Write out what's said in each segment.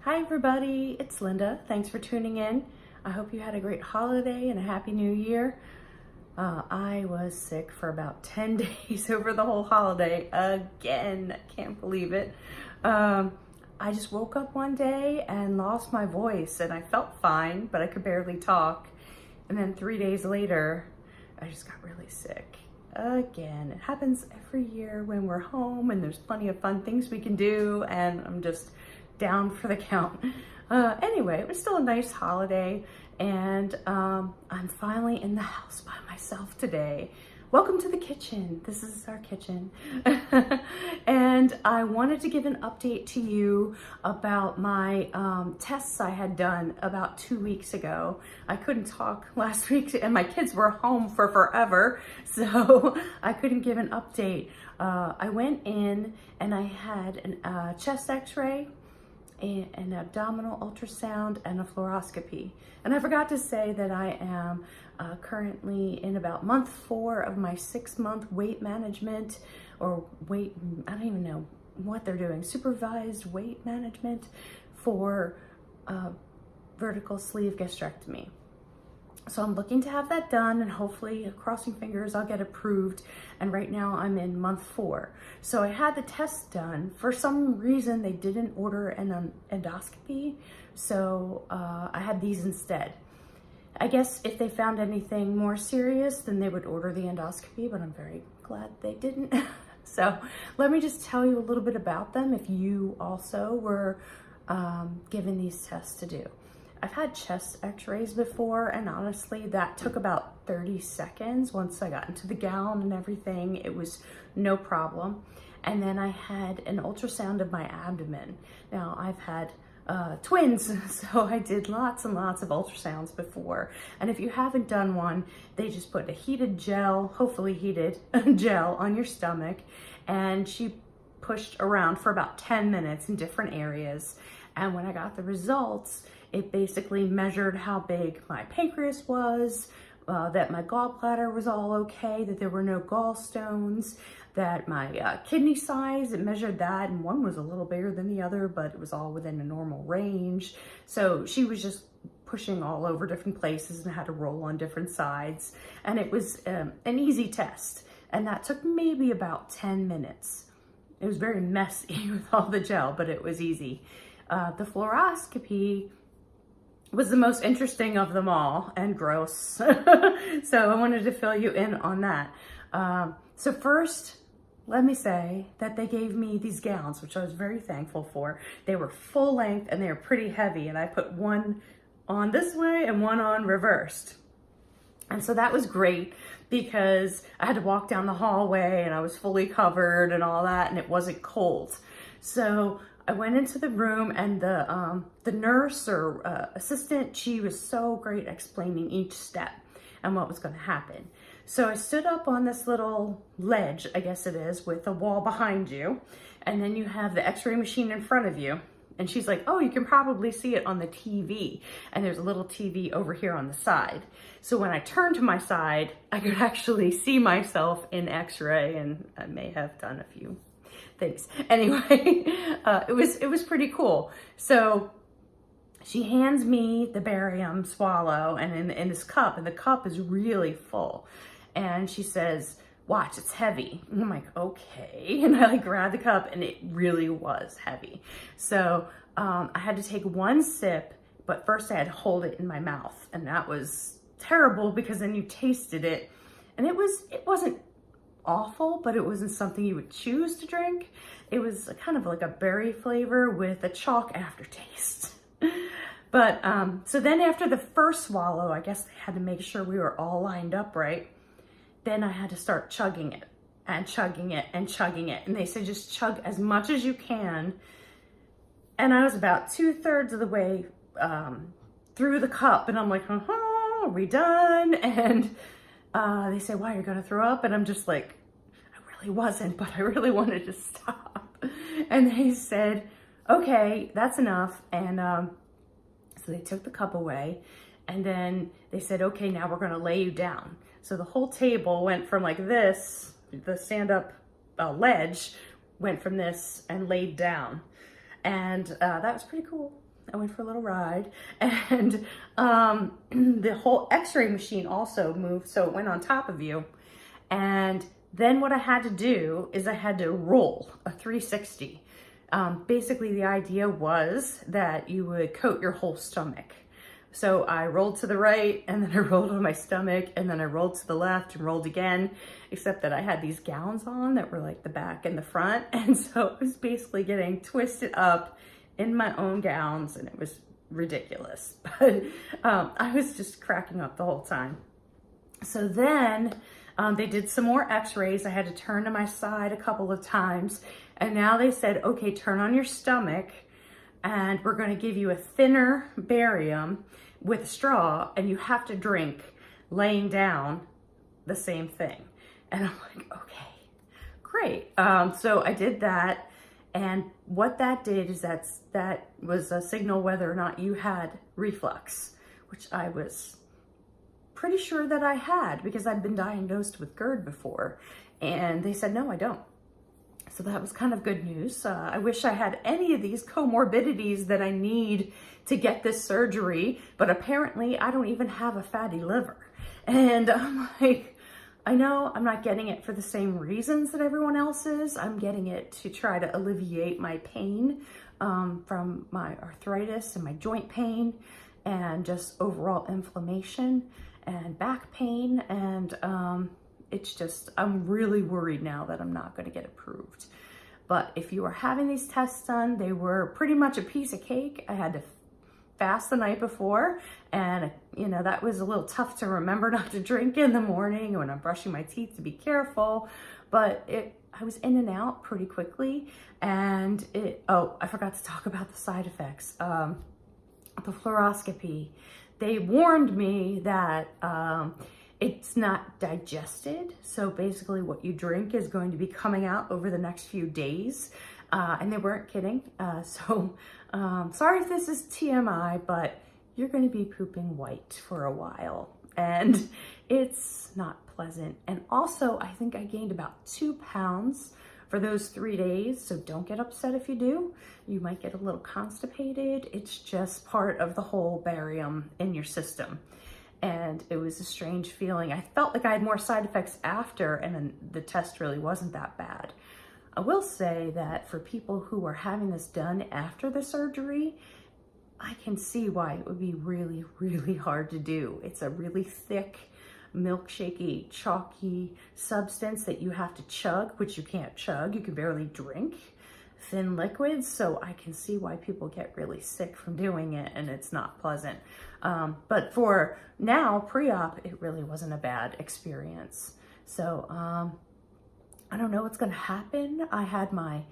Hi everybody, it's Linda. Thanks for tuning in. I hope you had a great holiday and a happy new year. I was sick for about 10 days over the whole holiday again. I can't believe it. I just woke up one day and lost my voice and I felt fine, but I could barely talk. And then 3 days later, I just got really sick again. It happens every year when we're home and there's plenty of fun things we can do, and I'm just down for the count. Anyway, it was still a nice holiday, and I'm finally in the house by myself today. Welcome to the kitchen. This is our kitchen. And I wanted to give an update to you about my tests I had done about 2 weeks ago. I couldn't talk last week and my kids were home for forever, so I couldn't give an update. I went in and I had a chest x-ray, an abdominal ultrasound, and a fluoroscopy. And I forgot to say that I am currently in about month 4 of my 6-month weight management, or weight, I don't even know what they're doing, supervised weight management for vertical sleeve gastrectomy. So I'm looking to have that done, and hopefully, crossing fingers, I'll get approved. And right now I'm in month 4. So I had the test done. For some reason, they didn't order an endoscopy. So I had these instead. I guess if they found anything more serious, then they would order the endoscopy, but I'm very glad they didn't. So let me just tell you a little bit about them if you also were given these tests to do. I've had chest x-rays before, and honestly, that took about 30 seconds. Once I got into the gown and everything, it was no problem. And then I had an ultrasound of my abdomen. Now, I've had twins, so I did lots and lots of ultrasounds before. And if you haven't done one, they just put a heated gel, hopefully heated gel, on your stomach, and she pushed around for about 10 minutes in different areas. And when I got the results, it basically measured how big my pancreas was, that my gallbladder was all okay, that there were no gallstones, that my kidney size, it measured that, and one was a little bigger than the other, but it was all within a normal range. So she was just pushing all over different places and had to roll on different sides. And it was an easy test. And that took maybe about 10 minutes. It was very messy with all the gel, but it was easy. The fluoroscopy was the most interesting of them all, and gross. So I wanted to fill you in on that. So first, let me say that they gave me these gowns, which I was very thankful for. They were full length and they were pretty heavy, and I put one on this way and one on reversed. And so that was great because I had to walk down the hallway and I was fully covered and all that, and it wasn't cold. So I went into the room, and the nurse or assistant, she was so great at explaining each step and what was going to happen. So I stood up on this little ledge, I guess it is, with a wall behind you, and then you have the x-ray machine in front of you. And she's like, oh, you can probably see it on the TV. And there's a little TV over here on the side. So when I turned to my side, I could actually see myself in x-ray, and I may have done a few things. Anyway, it was pretty cool. So she hands me the barium swallow and in this cup, and the cup is really full. And she says, watch, it's heavy. And I'm like, okay. And I grabbed the cup, and it really was heavy. So I had to take one sip, but first I had to hold it in my mouth. And that was terrible because then you tasted it, and it wasn't awful, but it wasn't something you would choose to drink. It was kind of like a berry flavor with a chalk aftertaste. But so then after the first swallow, I guess they had to make sure we were all lined up right. Then I had to start chugging it and chugging it and chugging it. And they said, just chug as much as you can. And I was about 2/3 of the way through the cup, and I'm like, are we done? And they say, why, you're gonna throw up? And I'm just like, I really wasn't, but I really wanted to stop. And they said, okay, that's enough. And so they took the cup away, and then they said, okay, now we're gonna lay you down. So the whole table went from like this, the stand-up ledge went from this and laid down. And that was pretty cool. I went for a little ride, and the whole x-ray machine also moved, so it went on top of you. And then what I had to do is I had to roll a 360. Basically, the idea was that you would coat your whole stomach. So I rolled to the right, and then I rolled on my stomach, and then I rolled to the left and rolled again, except that I had these gowns on that were like the back and the front. And so I was basically getting twisted up in my own gowns, and it was ridiculous. But I was just cracking up the whole time. So then they did some more x-rays. I had to turn to my side a couple of times. And now they said, okay, turn on your stomach, and we're going to give you a thinner barium with a straw, and you have to drink laying down the same thing. And I'm like, okay, great. So I did that. And what that did is that was a signal whether or not you had reflux, which I was pretty sure that I had because I'd been diagnosed with GERD before. And they said, no, I don't. So that was kind of good news. I wish I had any of these comorbidities that I need to get this surgery, but apparently I don't even have a fatty liver. And I'm like, I know I'm not getting it for the same reasons that everyone else is. I'm getting it to try to alleviate my pain from my arthritis and my joint pain and just overall inflammation and back pain. And it's just, I'm really worried now that I'm not going to get approved. But if you are having these tests done, they were pretty much a piece of cake. I had to fast the night before, and you know, that was a little tough to remember not to drink in the morning when I'm brushing my teeth to be careful. But I was in and out pretty quickly. And oh, I forgot to talk about the side effects. The fluoroscopy, they warned me that it's not digested. So basically what you drink is going to be coming out over the next few days. And they weren't kidding. Sorry if this is TMI, but you're going to be pooping white for a while. And it's not pleasant. And also, I think I gained about 2 pounds for those 3 days. So don't get upset if you do. You might get a little constipated. It's just part of the whole barium in your system. And it was a strange feeling. I felt like I had more side effects after, and then the test really wasn't that bad. I will say that for people who are having this done after the surgery, I can see why it would be really, really hard to do. It's a really thick, milkshakey, chalky substance that you have to chug, which you can't chug. You can barely drink thin liquids. So I can see why people get really sick from doing it, and it's not pleasant. But for now, pre-op, it really wasn't a bad experience. So I don't know what's going to happen. I had my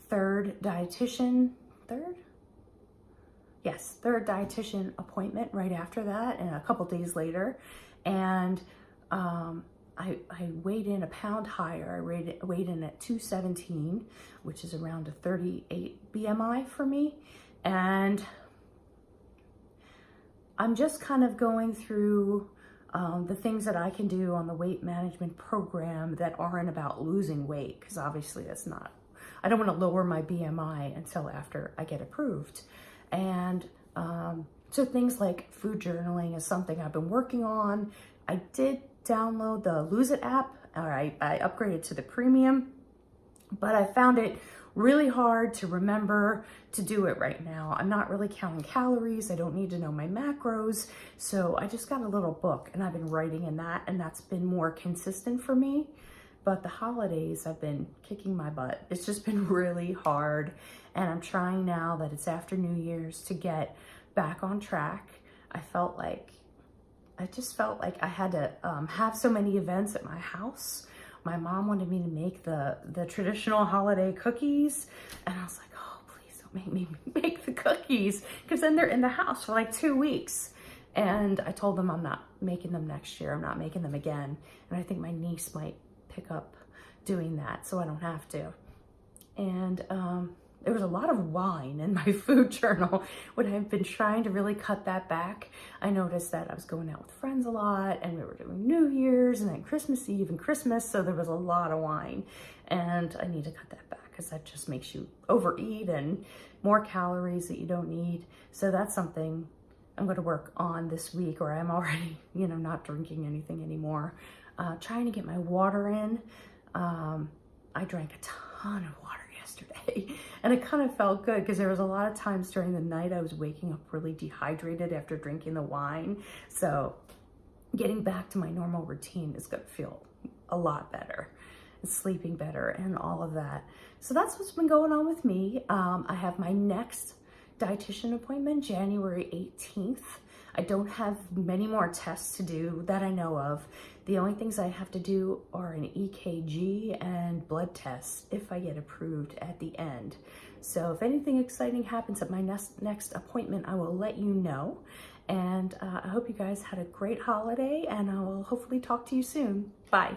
third dietitian appointment right after that, and a couple days later. And I weighed in a pound higher. I weighed in at 217, which is around a 38 BMI for me. And I'm just kind of going through the things that I can do on the weight management program that aren't about losing weight, because obviously that's not, I don't want to lower my BMI until after I get approved. And so things like food journaling is something I've been working on. I did download the Lose It app, or I upgraded to the premium, but I found it really hard to remember to do it right now. I'm not really counting calories. I don't need to know my macros. So I just got a little book and I've been writing in that, and that's been more consistent for me. But the holidays, I've been kicking my butt. It's just been really hard. And I'm trying now that it's after New Year's to get back on track. I just felt like I had to have so many events at my house. My mom wanted me to make the traditional holiday cookies. And I was like, oh, please don't make me make the cookies, because then they're in the house for like 2 weeks. And I told them I'm not making them next year. I'm not making them again. And I think my niece might pick up doing that so I don't have to. And there was a lot of wine in my food journal. When I've been trying to really cut that back, I noticed that I was going out with friends a lot, and we were doing New Year's and then Christmas Eve and Christmas, so there was a lot of wine. And I need to cut that back because that just makes you overeat and more calories that you don't need. So that's something I'm going to work on this week, or I'm already, not drinking anything anymore. Trying to get my water in. I drank a ton of water yesterday and it kind of felt good because there was a lot of times during the night I was waking up really dehydrated after drinking the wine. So getting back to my normal routine is going to feel a lot better, and sleeping better and all of that. So that's what's been going on with me. I have my next dietitian appointment January 18th. I don't have many more tests to do that I know of. The only things I have to do are an EKG and blood tests if I get approved at the end. So if anything exciting happens at my next appointment, I will let you know. And I hope you guys had a great holiday, and I will hopefully talk to you soon. Bye.